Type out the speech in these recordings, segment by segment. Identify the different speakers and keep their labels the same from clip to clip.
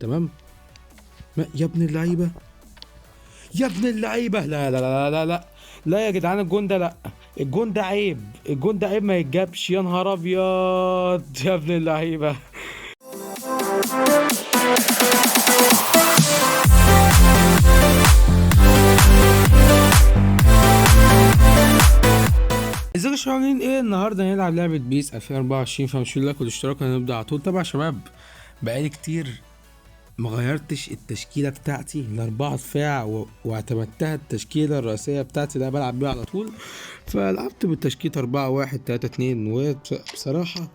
Speaker 1: تمام. ما يا ابن اللعيبه، يا ابن اللعيبه، لا لا لا لا لا لا يا جدعان، الجون ده لا، الجون ده عيب، الجون ده عيب ما يتجابش، يا نهار ابيض يا ابن اللعيبه. ازيكم يا شباب، عاملين ايه؟ النهارده هنلعب لعبه بيس 2024، فمش لكم الاشتراك هنبدا على طول. طبعا يا شباب بقالي كتير ما غيرتش التشكيله بتاعتي لاربعه دفاع واعتمدتها التشكيله الرئيسيه بتاعتي اللي أنا بلعب بيها على طول، فلعبت بالتشكيله 4-1-3-2. وبصراحه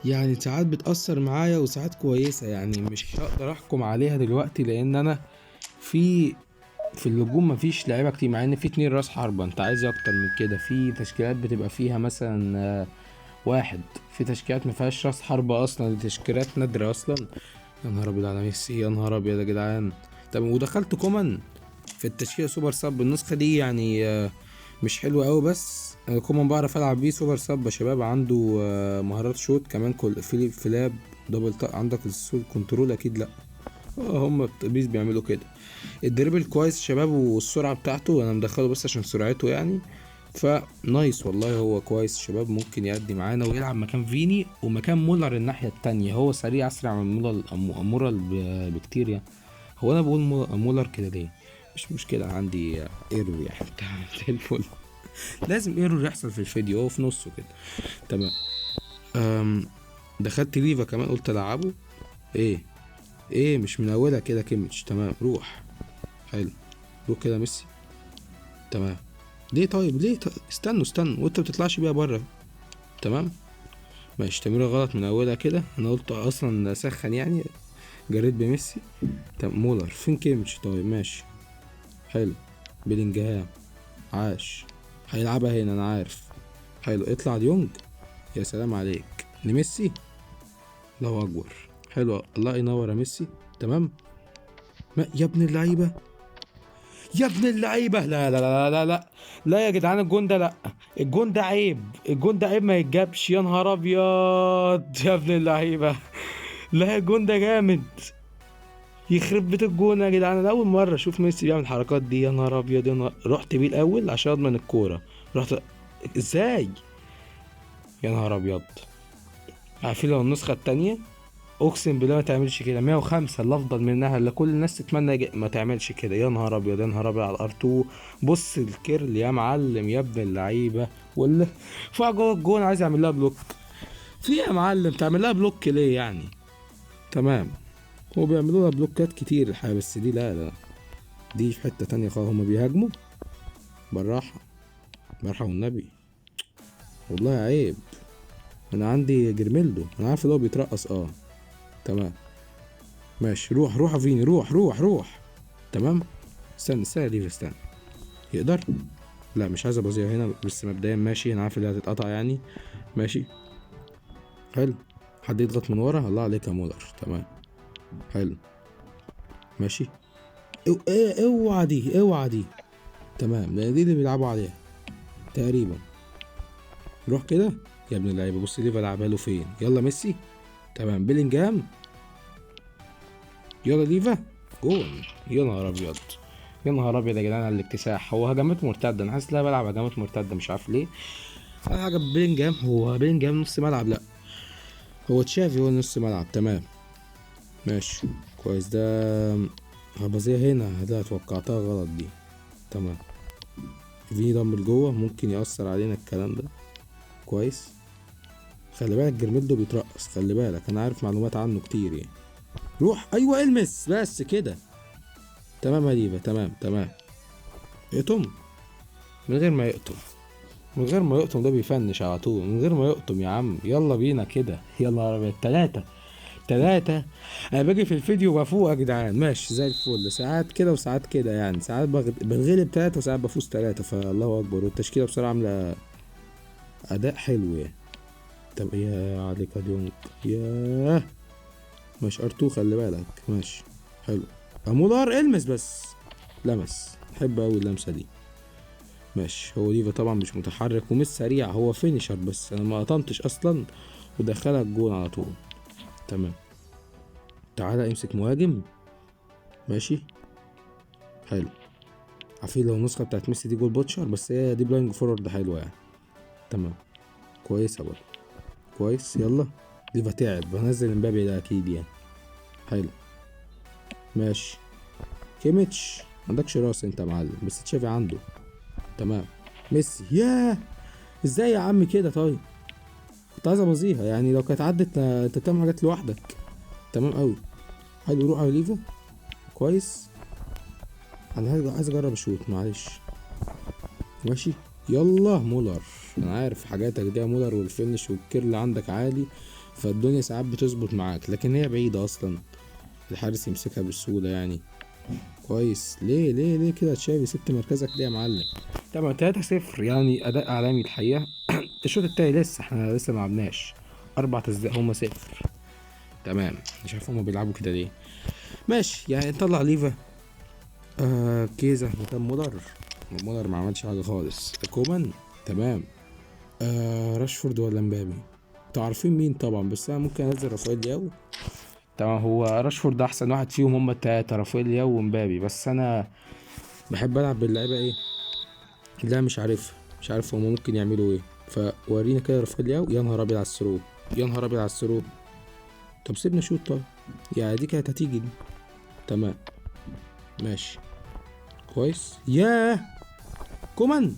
Speaker 1: يعني ساعات بتأثر معايا وساعات كويسة، يعني مش هقدر احكم عليها دلوقتي لان انا في الهجوم مفيش لعيبة كتير، مع ان في 2 راس حربة. انت عايز إيه اكتر من كده؟ في تشكيلات بتبقى فيها مثلا واحد، في تشكيلات مفيهاش راس حربة اصلا، دي تشكيلات نادرة اصلا. يا نهار ابيض على ميسي، يا نهار ابيض يا جدعان. طب ودخلت كومان في التشكيلة سوبر سب النسخة دي، يعني مش حلوة قوي، بس كومان بعرف العب بيه سوبر سب يا شباب. عنده مهارات شوت كمان، كل في لاب دبل عندك السول كنترول اكيد لا. هم بيس بيعملوا كده. الدريبل كويس يا شباب، والسرعة بتاعته انا مدخله بس عشان سرعته يعني. فنايس والله، هو كويس يا شباب، ممكن يأدي معانا ويلعب مكان فيني ومكان مولر الناحية التانية. هو سريع، اسرع من مولر بكتير يعني. هو انا بقول مولر كده ليه؟ مش مشكلة، عندي ايرور يعني زي الفل. لازم ايرور يحصل في الفيديو، هو في نصه كده. تمام. دخلت ليفا كمان، قلت العبه. ايه ايه مش من اولها كده كيميتش. تمام روح. حلو. روح كده ميسي. تمام. ليه طيب ليه استنوا وانت بتطلعش بيها بره. تمام. ماشي، تمريرة غلط من اولها كده، انا قلت اصلا اسخن يعني. جريت بميسي. تمام. مولر فين كيميتش؟ طيب ماشي. حلو. بيلينجهام. عاش. هيلعبها هنا انا عارف. حلو، اطلع ديونج. يا سلام عليك. لميسي. الله اكبر. حلو، الله ينور يا ميسي. تمام. ما يا ابن اللعيبه، يا ابن اللعيبه، لا لا لا لا لا لا يا جدعان، الجون ده لا، الجون ده عيب، الجون ده عيب ما يتجابش، يا نهار ابيض يا ابن اللعيبه. لا الجون ده جامد، يخرب بيت الجون يا جدعان. انا اول مره اشوف ميسي بيعمل الحركات دي، يا نهار ابيض يا نهار. رحت بيه الاول عشان اضمن الكوره. رحت ازاي؟ يا نهار ابيض. عارفين لو النسخه التانية اقسم بالله ما تعملش كده. 105 اللي افضل منها، اللي كل الناس تتمنى ما تعملش كده. يا نهار ابيض يا نهار ابيض على الار2. بص الكيرل يا معلم يا ابن اللعيبه، ولا فوق جوه الجون عايز يعمل لها بلوك. في يا معلم تعمل لها بلوك ليه يعني؟ تمام. هو بيعملوا لها بلوكات كتير الحقيقه، بس دي لا لا، دي في حته تانية خالص. هما بيهاجموا بالراحه، بالراحه والنبي، والله عيب. انا عندي جرميلدو، انا عارف اللي هو بيترقص تمام. ماشي، روح يا فيني، روح. تمام. استنى ليف، استنى. يقدر. لا مش عايز ابوظيها هنا، بس مبدئيا ماشي، انا عارف اللي هتتقطع يعني. ماشي. حلو. حد يضغط من ورا، الله عليك يا مولر. تمام. حلو. ماشي. اوعى دي. تمام، لان دي اللي بيلعبوا عليها تقريبا. روح كده يا ابن اللعيبه. بص ليفا لعبها له فين. يلا ميسي. تمام. بيلينجهام. يلا ليفا. جون. يا نهار ابيض، يا نهار ابيض يا جدعان على الاكتساح. هو هجمات مرتده، انا حاسس ان انا بلعب هجمات مرتده مش عارف ليه. انا حاجه بيلينجهام، هو بيلينجهام نص ملعب؟ لا، هو تشافي هو نص ملعب. تمام. ماشي. كويس ده. هبازيه هنا، ده توقعتها غلط دي. تمام. في دمبل جوه ممكن يأثر علينا الكلام ده. كويس. خلي بالك جرميلدو بيترقص، خلي بالك، انا عارف معلومات عنه كتير يعني. روح، ايوه المس بس كده. تمام يا ديفا، تمام. اقطم. من غير ما يقطم، من غير ما يقطم، ده بيفنش على طول من غير ما يقطم يا عم. يلا بينا كده، يلا ابيض. 3. انا باجي في الفيديو بفوق يا جدعان، ماشي زي الفل. ساعات كده وساعات كده يعني، ساعات بنغلب 3 وساعات بفوز 3، فالله اكبر. والتشكيله بصراحه عامله اداء حلو يعني. طب يا عليك يا ديونج. ياه. ماشي ار2، خلي بالك. ماشي. حلو. امولار المس بس. لمس، بحب اوي اللمسه دي. ماشي. هو ديفا طبعا مش متحرك ومش سريع، هو فينيشر بس انا ما قطمتش اصلا ودخلها الجون على طول. تمام. تعالى امسك مهاجم. ماشي حلو. عارفين لو النسخة بتاعت ميسي دي جول بوتشر، بس هي دي بلاينج فورورد حلوة يعني. تمام كويسة برضه. كويس يلا. ليفا تعب، هنزل امبابي ده اكيد يعني. حلو ماشي. كيميتش عندكش راس انت يا معلم، بس تشافي عنده. تمام. ميسي ياه، ازاي يا عم كده؟ طيب كنت عايز ابوظيها يعني، لو كانت عدت انت بتعمل حاجات لوحدك. تمام قوي. حلو روح على ليفا. كويس. انا عايز اجرب اشوط معلش. ماشي يلا مولر. انا عارف حاجاتك دي يا مولر، والفينش والكيرل عندك عالي، فالدنيا ساعات بتظبط معاك، لكن هي بعيدة اصلا الحارس يمسكها بسهولة يعني. كويس. ليه كده تشافي سبت مركزك ليه يا معلم؟ طبعا 3-0 يعني اداء عالمي الحقيقة. الشوط التاني لسه احنا لسه ما لعبناش. 4 تسديدات هما 0. تمام. مش عارف هما بيلعبوا كده ليه. ماشي يعني نطلع ليفا. كيزا مكان مولر. مولر ما عملش حاجة خالص. كومان. تمام. راشفورد ولا مبابي؟ انتوا عارفين مين طبعا، بس انا ممكن انزل رافائيل لياو. طبعا هو راشفورد احسن واحد فيهم، هما التلاتة رافائيل لياو ومبابي، بس انا بحب العب باللعيبه ايه. لا مش عارف، مش عارف هما ممكن يعملوا ايه. فورينا كده رافائيل لياو. يا نهار ابيض على الثرو، يا نهار ابيض على الثرو. طب سيبنا شوت طيب، يعني دي كانت هتيجي دي. تمام ماشي. كويس. ياه كومان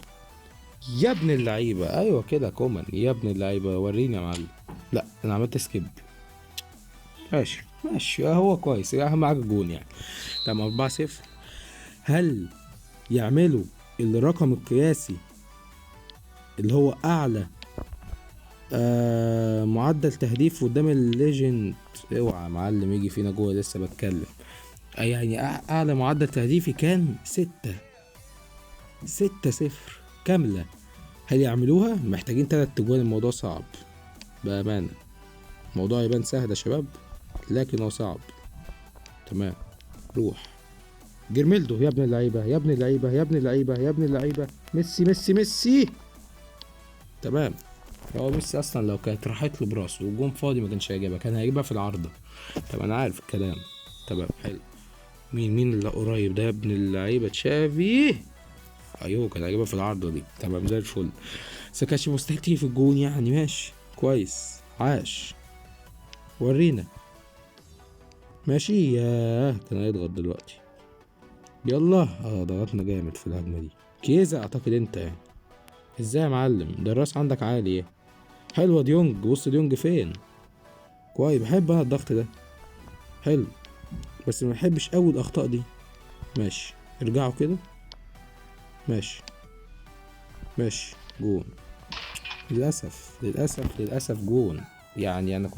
Speaker 1: يا ابن اللعيبه. ايوه كده كومان يا ابن اللعيبه، وريني يا معلم. لا انا عملت سكيب. ماشي ماشي هو كويس، اهم حاجه جون يعني. تمام 4-0. هل يعملوا الرقم القياسي اللي هو اعلى معدل تهديف قدام الليجند؟ اوعى يا معلم يجي فينا جوه لسه بتكلم. يعني اعلى معدل تهديفي كان 6-0 كاملة. هل يعملوها؟ محتاجين 3 تجوان، الموضوع صعب بأمانة. الموضوع يبان سهل يا شباب، لكن هو صعب. تمام روح. جيرميلدو يا ابن اللعيبة يا ابن اللعيبة يا ابن اللعيبة يا ابن اللعيبة. ميسي ميسي ميسي. تمام. هو ميسي اصلا لو كانت راحت له براسه وجون فاضي ما كانش هيجيبها، كان هيجيبها في العارضة. طب انا عارف الكلام. تمام حلو. مين اللي قريب ده يا ابن اللعيبة؟ تشافي. ايوه كان هيجيبها في العارضة دي. تمام زي الفل. سكاشي مستحيل تيجي في الجون يعني. ماشي كويس عاش. ورينا. ماشي ياه كان هيضغط دلوقتي. يلا ضغطنا جامد في الهجمة دي. كيزا اعتقد انت يعني. ازاي يا معلم؟ ده الراس عندك عالي ايه. حلوة ديونج. بص ديونج فين. كويس بحب انا الضغط ده. حلو. بس ما بحبش قوي الاخطاء دي. ماشي ارجعوا كده. ماشي ماشي جون. للاسف للاسف للاسف جون. يعني انا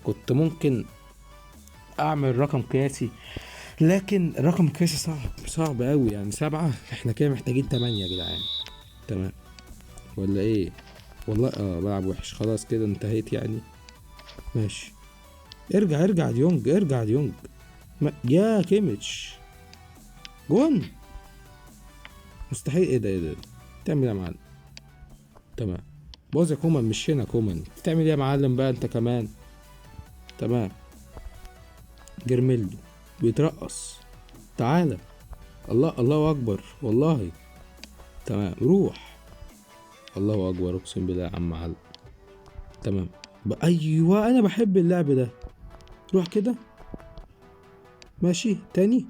Speaker 1: كنت ممكن اعمل رقم قياسي، لكن الرقم القياسي صعب قوي يعني. 7. احنا كده محتاجين 8 يا جدعان. تمام ولا ايه؟ والله بلعب وحش خلاص كده انتهيت يعني. ماشي. ارجع ديونج، ارجع ديونج. يا كيميتش. جون. مستحيل. ايه ده تعمل ايه يا معلم؟ تمام. بوظ يا كومان، مش هنا كومان. بتعمل ايه يا معلم بقى انت كمان؟ تمام. جيرميلدو بيترقص. تعالى. الله اكبر والله. تمام روح. الله اكبر اقسم بالله يا عم علي. تمام. ايوه انا بحب اللعب ده. روح كده. ماشي تاني.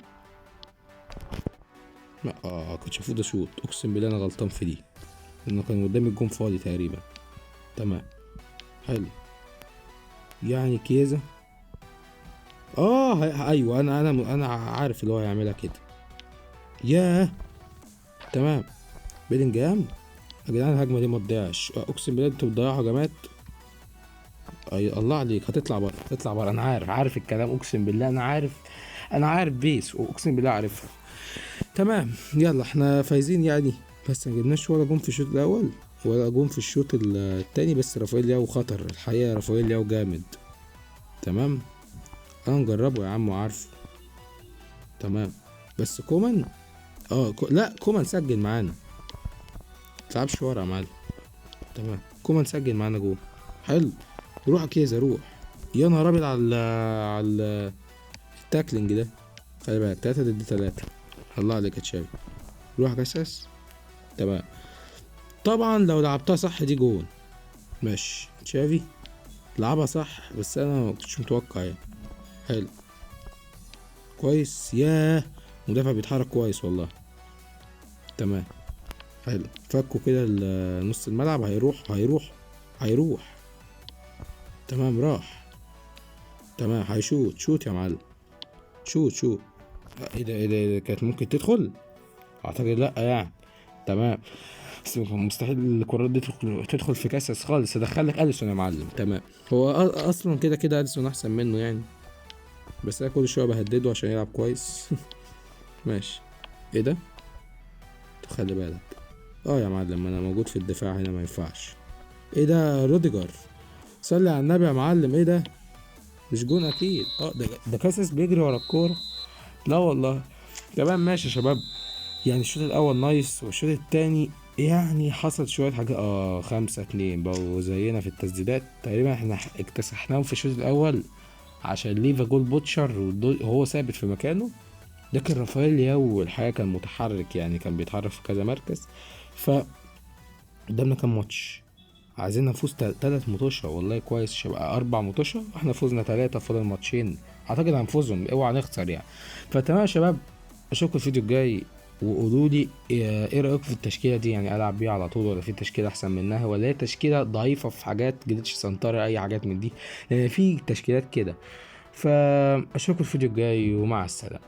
Speaker 1: لا كنتش المفروض اشوط، اقسم بالله انا غلطان في دي، لانه كان قدامي الجون فاضي تقريبا. تمام حلو. يعني كيزا. ايوه انا عارف اللي هو هيعملها كده. ياه. تمام. بيلينجهام. يا جدعان الهجمه دي ما تضيعش، اقسم بالله انتوا بتضيعوا هجمات. الله عليك. هتطلع بره تطلع بره. انا عارف الكلام، اقسم بالله انا عارف بيس، واقسم بالله عارفها. تمام يلا احنا فايزين يعني. بس ما جبناش ولا جون في الشوط الاول ولا جون في الشوط التاني، بس رافائيل لياو خطر الحقيقه. رافائيل لياو جامد. تمام. انا نجربه يا عم وعارفه. تمام. بس كومان. لا كومان سجل معانا. متلعبش ورا يا معلم. تمام. كومان سجل معانا جول. حلو. روح يا كيزا روح. يا نهار ابيض على التاكلينج ده. خلي بالك 3 ضد 3. الله عليك يا تشافي. روح جسس. تمام. طبعا لو لعبتها صح دي جون. ماشي تشافي لعبها صح، بس انا ما كنتش متوقع يعني. حلو كويس. ياه مدافع بيتحرك كويس والله. تمام حلو. فكوا كده نص الملعب. هيروح. تمام راح. تمام هيشوت. شوت يا معلم. شوت. ايه ده كانت ممكن تدخل. اعتقد لا يعني. تمام. بس مستحيل الكرات دي تدخل في كاسس خالص. ادخلك اليسون يا معلم. تمام. هو اصلا كده اليسون احسن منه يعني، بس انا كل شويه بهدده عشان يلعب كويس. ماشي. ايه ده؟ خلي بالك. يا معلم انا موجود في الدفاع هنا ما ينفعش. ايه ده روديجر؟ صلي على النبي يا معلم. ايه ده؟ مش جون اكيد. ده كاسس بيجري ورا الكوره. لا والله. تمام ماشي يا شباب. يعني الشوط الاول نايس، والشوط التاني يعني حصل شويه حاجات. 5-2 بقوا زينا في التسديدات تقريبا. احنا اكتسحناهم في الشوط الاول عشان ليفا جول بوتشر وهو ثابت في مكانه. لكن رافائيل لياو الحقيقه كان متحرك، يعني كان بيتحرك في كذا مركز. ف قدامنا كام ماتش؟ عايزين نفوز 3 ماتشات. والله كويس شباب. 4 ماتشات احنا فوزنا 3، فاضل ماتشين اعتقد هنفوزهم. اوعى نخسر يعني. فتمام يا شباب، اشوفكم الفيديو الجاي وقولوا لي ايه رايكم في التشكيله دي. يعني العب بيها على طول، ولا في تشكيله احسن منها، ولا هي تشكيله ضعيفه في حاجات جديدش سنتر اي حاجات من دي، لان في تشكيلات كده. فاشوفكم الفيديو الجاي ومع السلامه.